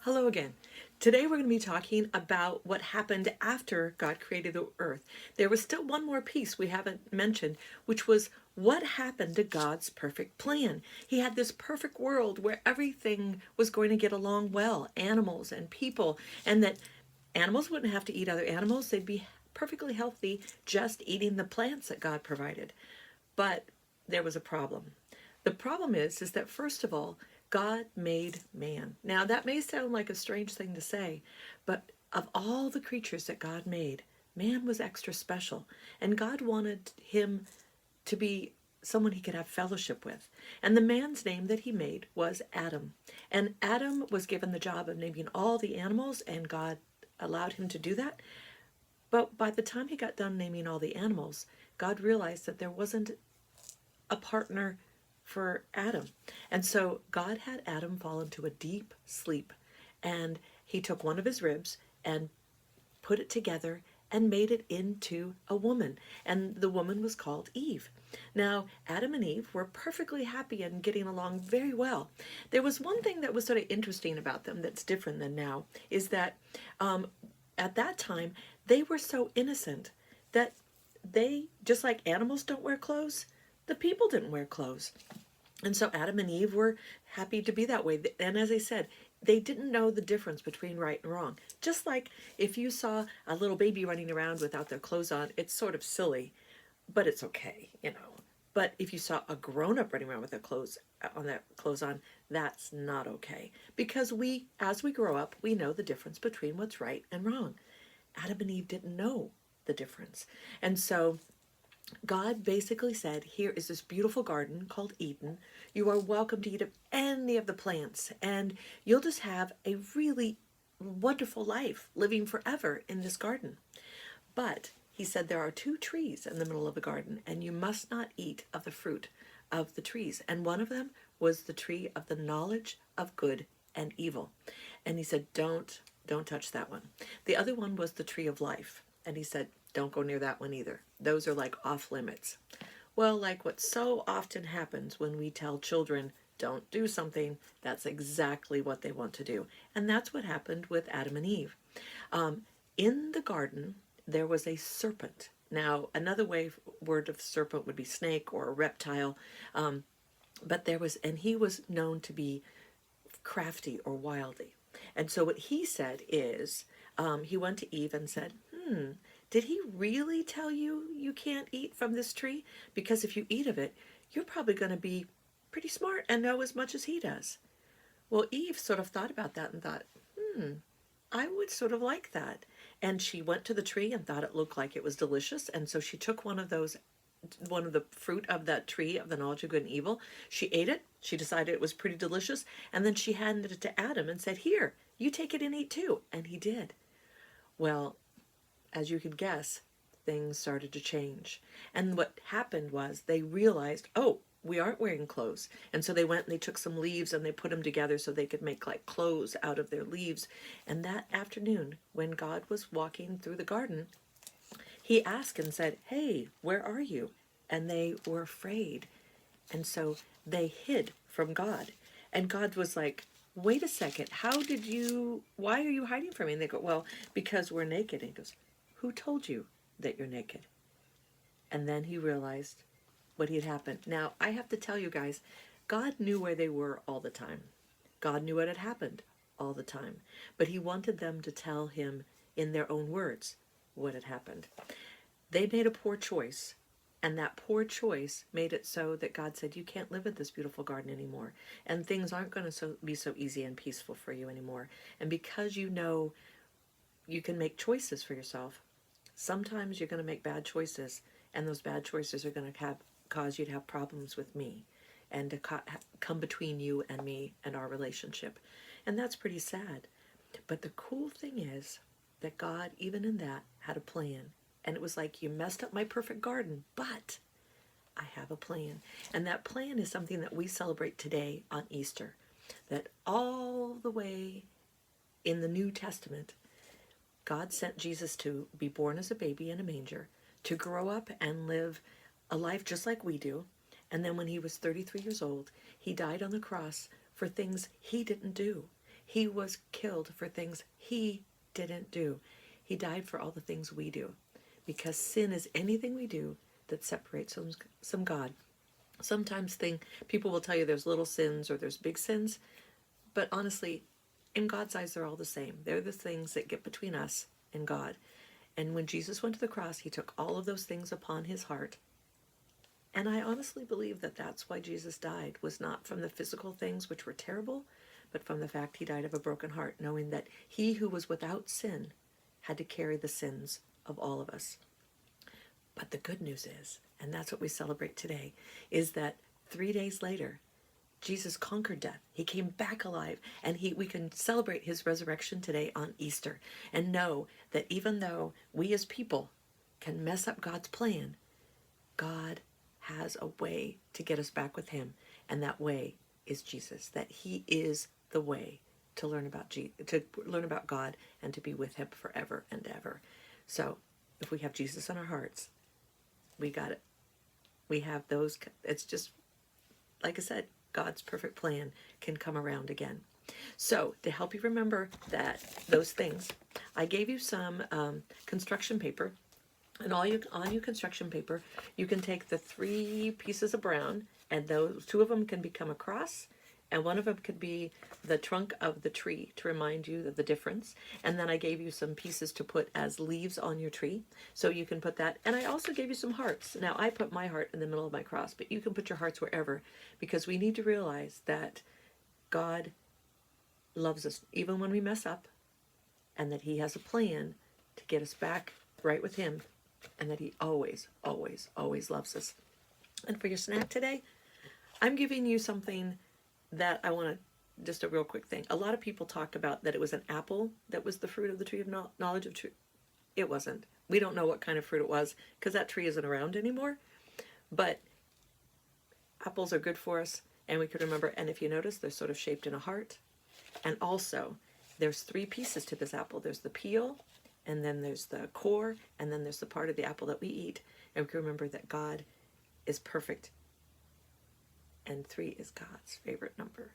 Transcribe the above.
Hello again. Today we're going to be talking about what happened after God created the earth. There was still one more piece we haven't mentioned, which was what happened to God's perfect plan. He had this perfect world where everything was going to get along well, animals and people, and that animals wouldn't have to eat other animals. They'd be perfectly healthy just eating the plants that God provided. But there was a problem. The problem is that first of all, God made man. Now that may sound like a strange thing to say, but of all the creatures that God made, man was extra special. And God wanted him to be someone he could have fellowship with. And the man's name that he made was Adam. And Adam was given the job of naming all the animals, and God allowed him to do that. But by the time he got done naming all the animals, God realized that there wasn't a partner for Adam. And so God had Adam fall into a deep sleep, and he took one of his ribs and put it together and made it into a woman. And the woman was called Eve. Now, Adam and Eve were perfectly happy and getting along very well. There was one thing that was sort of interesting about them that's different than now, is that at that time, they were so innocent that they, just like animals don't wear clothes, the people didn't wear clothes. And so Adam and Eve were happy to be that way. And as I said, they didn't know the difference between right and wrong. Just like if you saw a little baby running around without their clothes on, it's sort of silly, but it's okay, you know. But if you saw a grown-up running around with their clothes on, that's not okay. Because as we grow up, we know the difference between what's right and wrong. Adam and Eve didn't know the difference. And so God basically said, here is this beautiful garden called Eden. You are welcome to eat of any of the plants, and you'll just have a really wonderful life living forever in this garden. But he said there are two trees in the middle of the garden, and you must not eat of the fruit of the trees. And one of them was the tree of the knowledge of good and evil. And he said, don't touch that one. The other one was the tree of life. And he said, don't go near that one either. Those are like off limits. Well, like what so often happens when we tell children, don't do something, that's exactly what they want to do. And that's what happened with Adam and Eve. In the garden, there was a serpent. Now, another word of serpent would be snake or a reptile. But there was, and he was known to be crafty or wily. And so what he said is, he went to Eve and said, did he really tell you you can't eat from this tree? Because if you eat of it, you're probably going to be pretty smart and know as much as he does. Well, Eve sort of thought about that and thought, I would sort of like that. And she went to the tree and thought it looked like it was delicious. And so she took one of the fruit of that tree of the knowledge of good and evil. She ate it. She decided it was pretty delicious. And then she handed it to Adam and said, here, you take it and eat too. And he did. Well, as you could guess, things started to change. And what happened was they realized, oh, we aren't wearing clothes. And so they went and they took some leaves and they put them together so they could make like clothes out of their leaves. And that afternoon, when God was walking through the garden, he asked and said, hey, where are you? And they were afraid. And so they hid from God. And God was like, wait a second, why are you hiding from me? And they go, well, because we're naked. And he goes, who told you that you're naked? And then he realized what had happened. Now, I have to tell you guys, God knew where they were all the time. God knew what had happened all the time. But he wanted them to tell him in their own words what had happened. They made a poor choice. And that poor choice made it so that God said, you can't live in this beautiful garden anymore. And things aren't going to be so easy and peaceful for you anymore. And because you know you can make choices for yourself, sometimes you're going to make bad choices. And those bad choices are going to cause you to have problems with me and to come between you and me and our relationship. And that's pretty sad. But the cool thing is that God, even in that, had a plan. And it was like, you messed up my perfect garden, but I have a plan. And that plan is something that we celebrate today on Easter. That all the way in the New Testament, God sent Jesus to be born as a baby in a manger, to grow up and live a life just like we do. And then when he was 33 years old, he died on the cross for things he didn't do. He was killed for things he didn't do. He died for all the things we do, because sin is anything we do that separates from God. Sometimes people will tell you there's little sins or there's big sins, but honestly, in God's eyes, they're all the same. They're the things that get between us and God. And when Jesus went to the cross, he took all of those things upon his heart. And I honestly believe that that's why Jesus died, was not from the physical things, which were terrible, but from the fact he died of a broken heart, knowing that he who was without sin had to carry the sins of all of us. But the good news is, and that's what we celebrate today, is that 3 days later, Jesus conquered death. He came back alive, and we can celebrate his resurrection today on Easter and know that even though we as people can mess up God's plan, God has a way to get us back with him, and that way is Jesus. That he is the way to learn about God and to be with him forever and ever. So, if we have Jesus in our hearts, we got it. We have those. It's just like I said, God's perfect plan can come around again. So, to help you remember those things, I gave you some construction paper. And on your construction paper, you can take the 3 pieces of brown, and those 2 of them can become a cross, and 1 of them could be the trunk of the tree to remind you of the difference. And then I gave you some pieces to put as leaves on your tree, so you can put that. And I also gave you some hearts. Now, I put my heart in the middle of my cross, but you can put your hearts wherever, because we need to realize that God loves us even when we mess up, and that he has a plan to get us back right with him, and that he always, always, always loves us. And for your snack today, I'm giving you something that I want to, just a real quick thing. A lot of people talk about that it was an apple that was the fruit of the tree of knowledge of truth. It wasn't. We don't know what kind of fruit it was, because that tree isn't around anymore. But apples are good for us, and we could remember, and if you notice, they're sort of shaped in a heart. And also, there's 3 pieces to this apple. There's the peel, and then there's the core, and then there's the part of the apple that we eat. And we can remember that God is perfect, and 3 is God's favorite number.